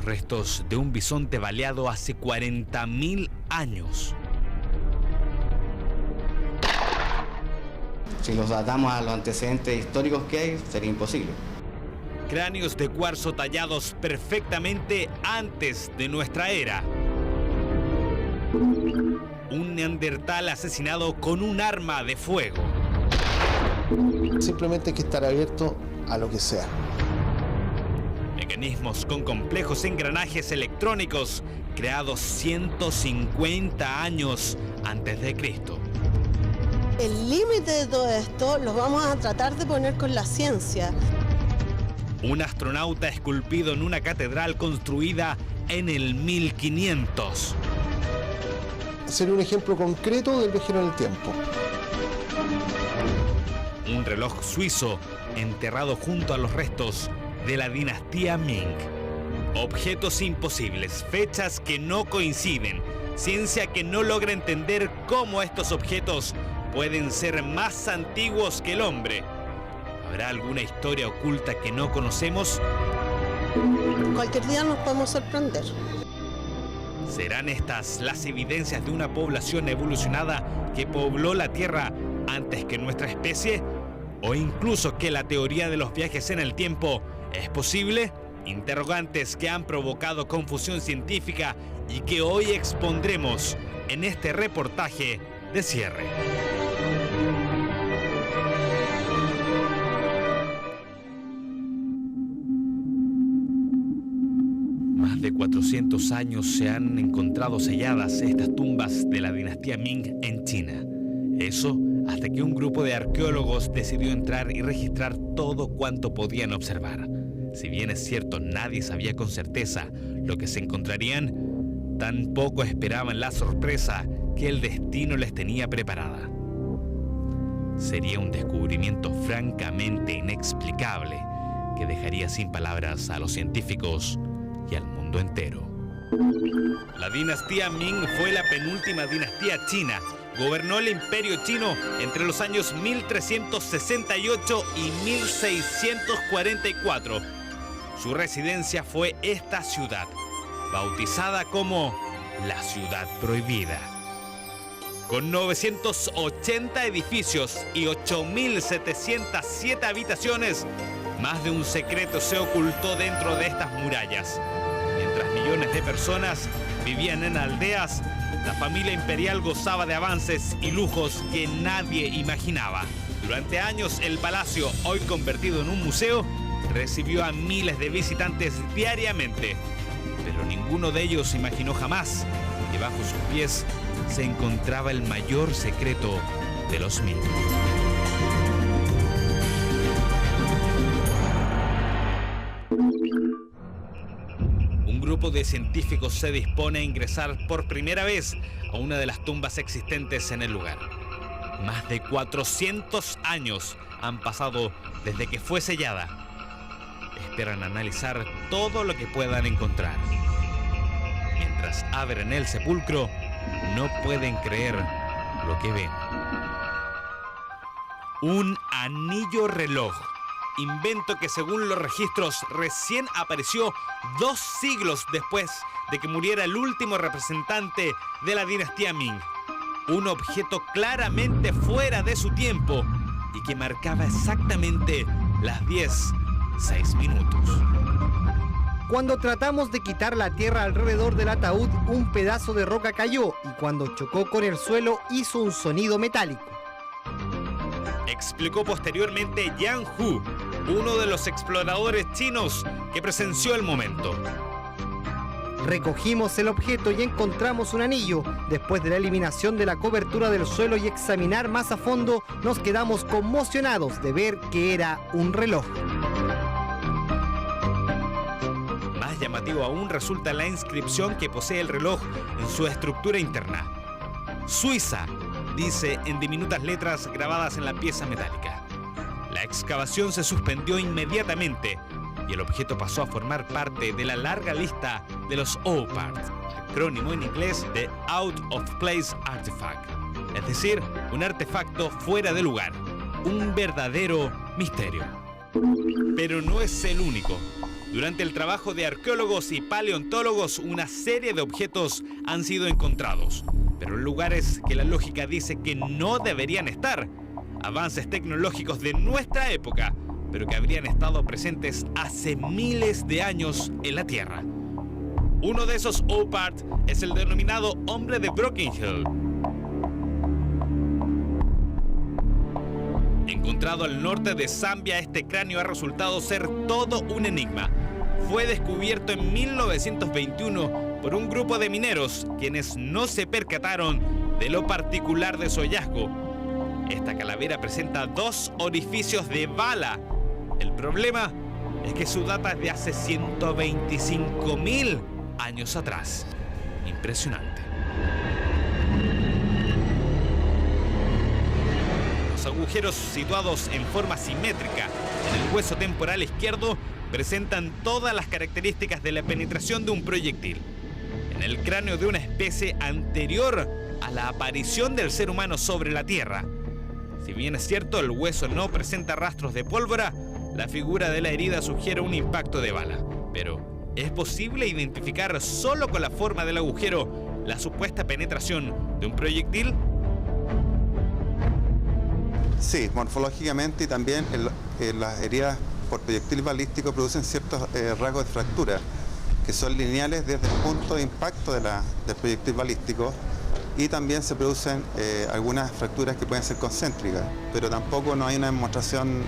restos de un bisonte baleado hace 40.000 años. Si los atamos a los antecedentes históricos que hay, sería imposible. Cráneos de cuarzo tallados perfectamente antes de nuestra era. Un neandertal asesinado con un arma de fuego. Simplemente hay que estar abierto a lo que sea. Mecanismos con complejos engranajes electrónicos creados 150 años antes de Cristo. El límite de todo esto lo vamos a tratar de poner con la ciencia. Un astronauta esculpido en una catedral construida en el 1500. Sería un ejemplo concreto del viajero en el tiempo. Un reloj suizo enterrado junto a los restos de la dinastía Ming. Objetos imposibles, fechas que no coinciden, ciencia que no logra entender cómo estos objetos pueden ser más antiguos que el hombre. ¿Habrá alguna historia oculta que no conocemos? Cualquier día nos podemos sorprender. ¿Serán estas las evidencias de una población evolucionada que pobló la Tierra antes que nuestra especie? ¿O incluso que la teoría de los viajes en el tiempo es posible? Interrogantes que han provocado confusión científica y que hoy expondremos en este reportaje de cierre. Más de 400 años se han encontrado selladas estas tumbas de la dinastía Ming en China. Eso hasta que un grupo de arqueólogos decidió entrar y registrar todo cuanto podían observar. Si bien es cierto, nadie sabía con certeza lo que se encontrarían, tampoco esperaban la sorpresa que el destino les tenía preparada. Sería un descubrimiento francamente inexplicable que dejaría sin palabras a los científicos y al mundo entero. La dinastía Ming fue la penúltima dinastía china. Gobernó el imperio chino entre los años 1368 y 1644. Su residencia fue esta ciudad, bautizada como la Ciudad Prohibida. Con 980 edificios y 8.707 habitaciones, más de un secreto se ocultó dentro de estas murallas. Mientras millones de personas vivían en aldeas, la familia imperial gozaba de avances y lujos que nadie imaginaba. Durante años, el palacio, hoy convertido en un museo, recibió a miles de visitantes diariamente. Pero ninguno de ellos imaginó jamás que bajo sus pies se encontraba el mayor secreto de los Ming. Un grupo de científicos se dispone a ingresar por primera vez a una de las tumbas existentes en el lugar. Más de 400 años han pasado desde que fue sellada. Esperan analizar todo lo que puedan encontrar. Mientras abren el sepulcro, no pueden creer lo que ven. Un anillo reloj. Invento que según los registros recién apareció 2 siglos después de que muriera el último representante de la dinastía Ming. Un objeto claramente fuera de su tiempo y que marcaba exactamente las 10:06. Cuando tratamos de quitar la tierra alrededor del ataúd, un pedazo de roca cayó y cuando chocó con el suelo hizo un sonido metálico. Explicó posteriormente Yang Hu, uno de los exploradores chinos que presenció el momento. Recogimos el objeto y encontramos un anillo. Después de la eliminación de la cobertura del suelo y examinar más a fondo, nos quedamos conmocionados de ver que era un reloj. Más llamativo aún resulta la inscripción que posee el reloj en su estructura interna. Suiza, dice en diminutas letras grabadas en la pieza metálica. La excavación se suspendió inmediatamente y el objeto pasó a formar parte de la larga lista de los OPART, acrónimo en inglés de Out of Place Artifact, es decir, un artefacto fuera de lugar, un verdadero misterio. Pero no es el único. Durante el trabajo de arqueólogos y paleontólogos, una serie de objetos han sido encontrados, pero en lugares que la lógica dice que no deberían estar. Avances tecnológicos de nuestra época, pero que habrían estado presentes hace miles de años en la Tierra. Uno de esos OPART es el denominado Hombre de Broken Hill. Encontrado al norte de Zambia, este cráneo ha resultado ser todo un enigma. Fue descubierto en 1921 por un grupo de mineros, quienes no se percataron de lo particular de su hallazgo. Esta calavera presenta 2 orificios de bala. El problema es que su data es de hace 125.000 años atrás. Impresionante. Los agujeros situados en forma simétrica en el hueso temporal izquierdo presentan todas las características de la penetración de un proyectil. En el cráneo de una especie anterior a la aparición del ser humano sobre la Tierra. Si bien es cierto, el hueso no presenta rastros de pólvora, la figura de la herida sugiere un impacto de bala. Pero, ¿es posible identificar solo con la forma del agujero la supuesta penetración de un proyectil? Sí, morfológicamente y también las heridas por proyectil balístico producen ciertos rasgos de fractura que son lineales desde el punto de impacto del proyectil balístico, y también se producen algunas fracturas que pueden ser concéntricas, pero tampoco no hay una demostración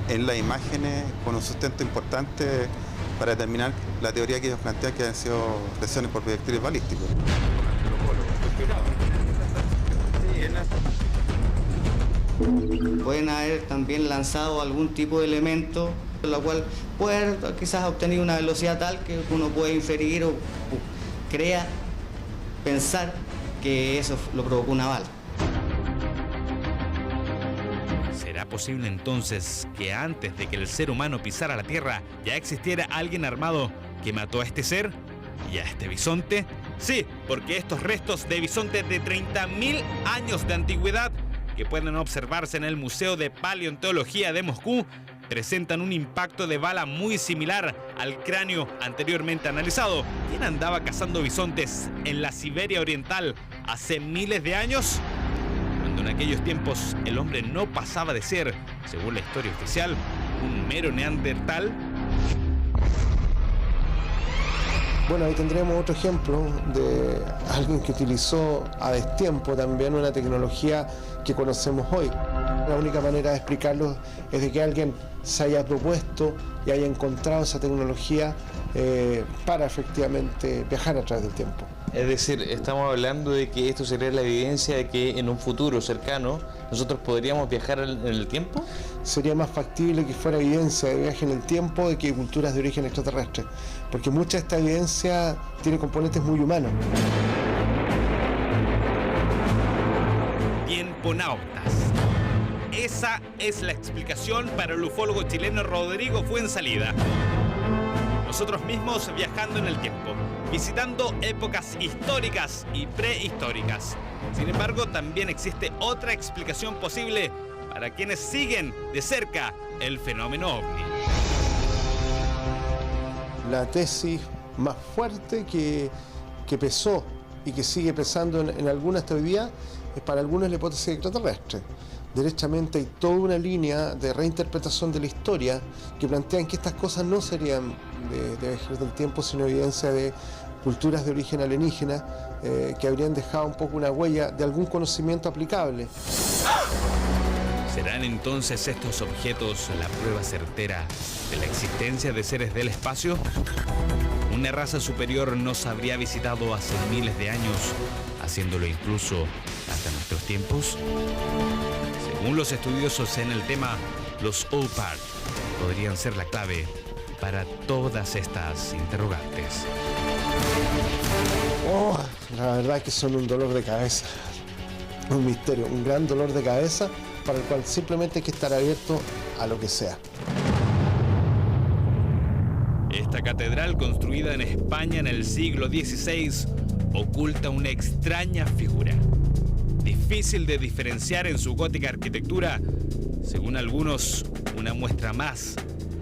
en las imágenes con un sustento importante para determinar la teoría que ellos plantean, que han sido lesiones por proyectiles balísticos. Pueden haber también lanzado algún tipo de elemento, lo cual puede haber quizás obtenido una velocidad tal que uno puede inferir o crea, pensar que eso lo provocó una bala. ¿Será posible entonces que antes de que el ser humano pisara la Tierra ya existiera alguien armado que mató a este ser y a este bisonte? Sí, porque estos restos de bisonte de 30.000 años de antigüedad que pueden observarse en el Museo de Paleontología de Moscú presentan un impacto de bala muy similar al cráneo anteriormente analizado. ¿Quién andaba cazando bisontes en la Siberia Oriental hace miles de años? Cuando en aquellos tiempos el hombre no pasaba de ser, según la historia oficial, un mero neandertal. Bueno, ahí tendremos otro ejemplo de alguien que utilizó a destiempo también una tecnología que conocemos hoy. La única manera de explicarlo es de que alguien se haya propuesto y haya encontrado esa tecnología para efectivamente viajar a través del tiempo. Es decir, estamos hablando de que esto sería la evidencia de que en un futuro cercano nosotros podríamos viajar en el tiempo. Sería más factible que fuera evidencia de viaje en el tiempo de que culturas de origen extraterrestre, porque mucha de esta evidencia tiene componentes muy humanos. Tiemponautas. Esa es la explicación para el ufólogo chileno Rodrigo Fuenzalida. Nosotros mismos viajando en el tiempo, visitando épocas históricas y prehistóricas. Sin embargo, también existe otra explicación posible para quienes siguen de cerca el fenómeno ovni. La tesis más fuerte que pesó y que sigue pesando en algunas hasta hoy día es para algunos la hipótesis extraterrestre. Derechamente hay toda una línea de reinterpretación de la historia que plantean que estas cosas no serían de viajeros del tiempo, sino evidencia de culturas de origen alienígena que habrían dejado un poco una huella de algún conocimiento aplicable. ¿Serán entonces estos objetos la prueba certera de la existencia de seres del espacio? ¿Una raza superior nos habría visitado hace miles de años, haciéndolo incluso hasta nuestros tiempos? Según los estudiosos en el tema, los OPART podrían ser la clave para todas estas interrogantes. Oh, la verdad que son un dolor de cabeza, un misterio, un gran dolor de cabeza para el cual simplemente hay que estar abierto a lo que sea. Esta catedral, construida en España en el siglo XVI, oculta una extraña figura. Difícil de diferenciar en su gótica arquitectura, según algunos, una muestra más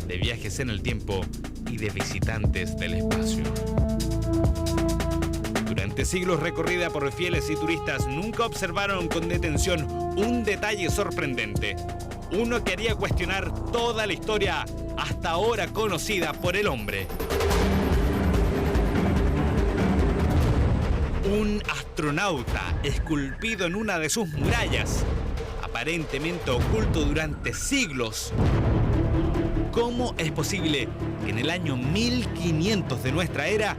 de viajes en el tiempo y de visitantes del espacio. Durante siglos recorrida por fieles y turistas, nunca observaron con detención un detalle sorprendente. Uno que haría cuestionar toda la historia hasta ahora conocida por el hombre. Un astronauta esculpido en una de sus murallas, aparentemente oculto durante siglos. ¿Cómo es posible que en el año 1500 de nuestra era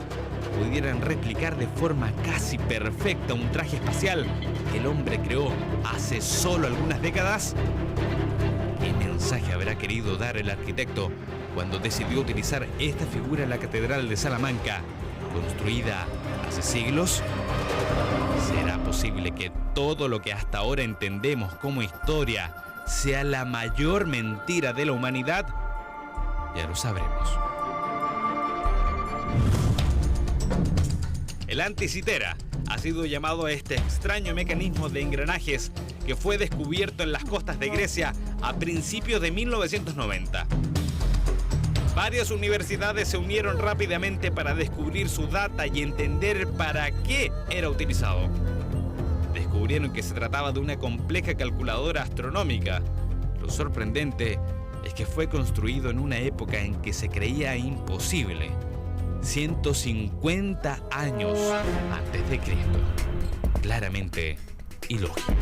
pudieran replicar de forma casi perfecta un traje espacial que el hombre creó hace solo algunas décadas? ¿Qué mensaje habrá querido dar el arquitecto cuando decidió utilizar esta figura en la Catedral de Salamanca, construida hace siglos? ¿Será posible que todo lo que hasta ahora entendemos como historia sea la mayor mentira de la humanidad? Ya lo sabremos. El anticitera ha sido llamado a este extraño mecanismo de engranajes que fue descubierto en las costas de Grecia a principios de 1990. Varias universidades se unieron rápidamente para descubrir su data y entender para qué era utilizado. Descubrieron que se trataba de una compleja calculadora astronómica. Lo sorprendente es que fue construido en una época en que se creía imposible. 150 años antes de Cristo. Claramente ilógico.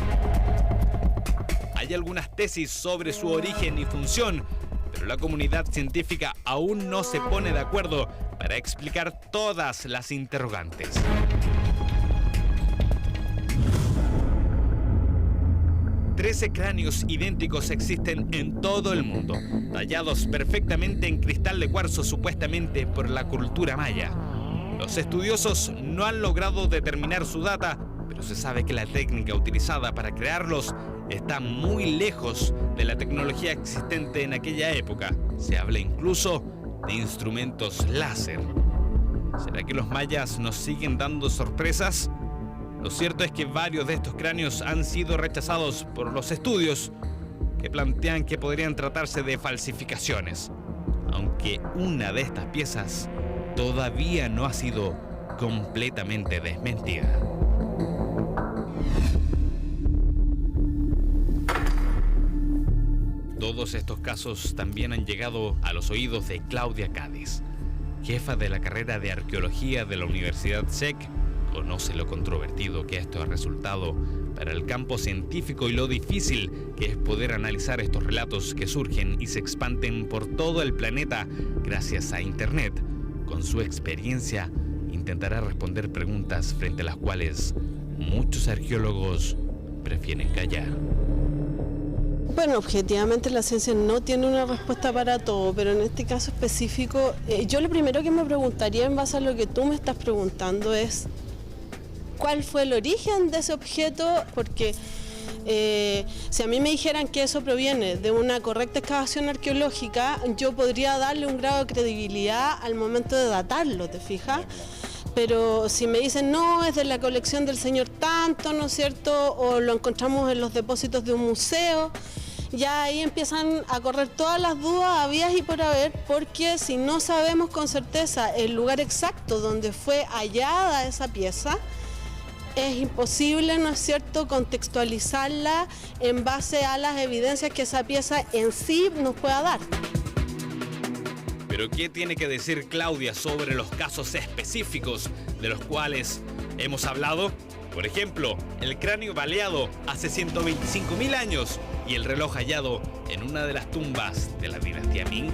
Hay algunas tesis sobre su origen y función, pero la comunidad científica aún no se pone de acuerdo para explicar todas las interrogantes. Trece cráneos idénticos existen en todo el mundo, tallados perfectamente en cristal de cuarzo supuestamente por la cultura maya. Los estudiosos no han logrado determinar su data, pero se sabe que la técnica utilizada para crearlos está muy lejos de la tecnología existente en aquella época. Se habla incluso de instrumentos láser. ¿Será que los mayas nos siguen dando sorpresas? Lo cierto es que varios de estos cráneos han sido rechazados por los estudios que plantean que podrían tratarse de falsificaciones, aunque una de estas piezas todavía no ha sido completamente desmentida. Todos estos casos también han llegado a los oídos de Claudia Cádiz, jefa de la carrera de Arqueología de la Universidad SEC. Conoce lo controvertido que esto ha resultado para el campo científico y lo difícil que es poder analizar estos relatos que surgen y se expanden por todo el planeta gracias a Internet. Con su experiencia, intentará responder preguntas frente a las cuales muchos arqueólogos prefieren callar. Bueno, objetivamente la ciencia no tiene una respuesta para todo, pero en este caso específico, yo lo primero que me preguntaría en base a lo que tú me estás preguntando es ¿cuál fue el origen de ese objeto? Porque si a mí me dijeran que eso proviene de una correcta excavación arqueológica, yo podría darle un grado de credibilidad al momento de datarlo, ¿te fijas? Pero si me dicen, no, es de la colección del señor tanto, ¿no es cierto? O lo encontramos en los depósitos de un museo, ya ahí empiezan a correr todas las dudas habidas y por haber, porque si no sabemos con certeza el lugar exacto donde fue hallada esa pieza, es imposible, ¿no es cierto?, contextualizarla en base a las evidencias que esa pieza en sí nos pueda dar. ¿Pero qué tiene que decir Claudia sobre los casos específicos de los cuales hemos hablado? Por ejemplo, el cráneo baleado hace 125.000 años y el reloj hallado en una de las tumbas de la dinastía Ming.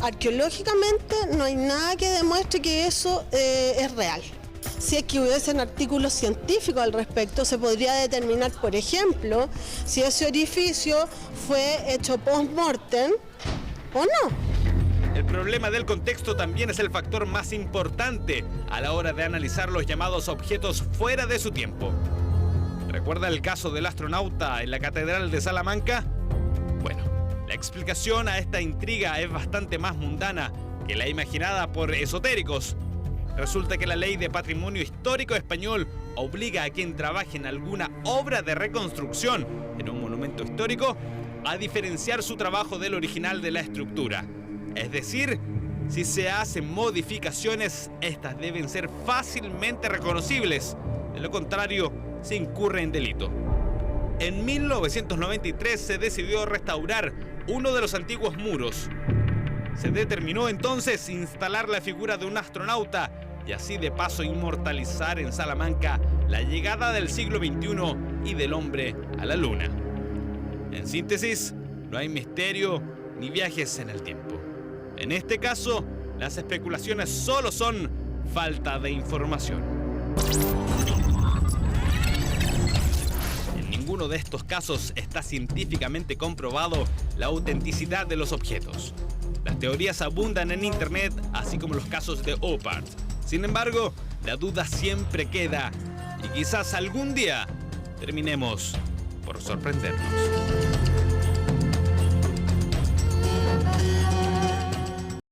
Arqueológicamente no hay nada que demuestre que eso es real. Si es que hubiesen artículos científicos al respecto, se podría determinar, por ejemplo, si ese orificio fue hecho post-mortem o no. El problema del contexto también es el factor más importante a la hora de analizar los llamados objetos fuera de su tiempo. ¿Recuerda el caso del astronauta en la Catedral de Salamanca? Bueno, la explicación a esta intriga es bastante más mundana que la imaginada por esotéricos. Resulta que la Ley de Patrimonio Histórico Español obliga a quien trabaje en alguna obra de reconstrucción en un monumento histórico a diferenciar su trabajo del original de la estructura. Es decir, Si se hacen modificaciones, estas deben ser fácilmente reconocibles. De lo contrario, se incurre en delito. En 1993 se decidió restaurar uno de los antiguos muros. Se determinó entonces instalar la figura de un astronauta y así de paso inmortalizar en Salamanca la llegada del siglo XXI y del hombre a la luna. En síntesis, no hay misterio ni viajes en el tiempo. En este caso, las especulaciones solo son falta de información. En ninguno de estos casos está científicamente comprobado la autenticidad de los objetos. Las teorías abundan en internet, así como los casos de OPART. Sin embargo, la duda siempre queda y quizás algún día terminemos por sorprendernos.